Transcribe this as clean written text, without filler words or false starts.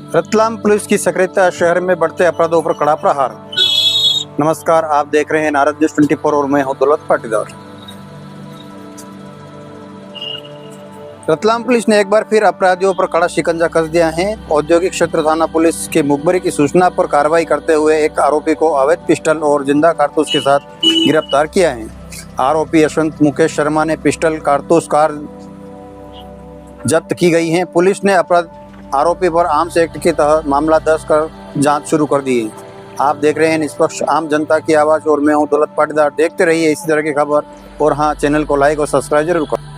Ratlam police की सक्रियता, शहर में बढ़ते अपराधों पर कड़ा प्रहार। नमस्कार, आप देख रहे हैं नारद न्यूज़ 24 और मैं हूं दौलत पाटीदार। रतलाम पुलिस ने एक बार फिर अपराधियों पर कड़ा शिकंजा कस दिया है। औद्योगिक क्षेत्र थाना पुलिस के मुखबरी की सूचना पर कार्रवाई करते हुए एक आरोपी को अवैध पिस्टल और जिंदा कारतूस के साथ गिरफ्तार किया है। आरोपी यशवंत मुकेश शर्मा ने पिस्टल कारतूस कार जब्त की गई है। पुलिस ने आरोपी पर आर्म्स एक्ट के तहत मामला दर्ज कर जांच शुरू कर दी है। आप देख रहे हैं निष्पक्ष आम जनता की आवाज़ और मैं हूं दौलत पाटीदार। देखते रहिए इसी तरह की खबर और हाँ, चैनल को लाइक और सब्सक्राइब जरूर करें।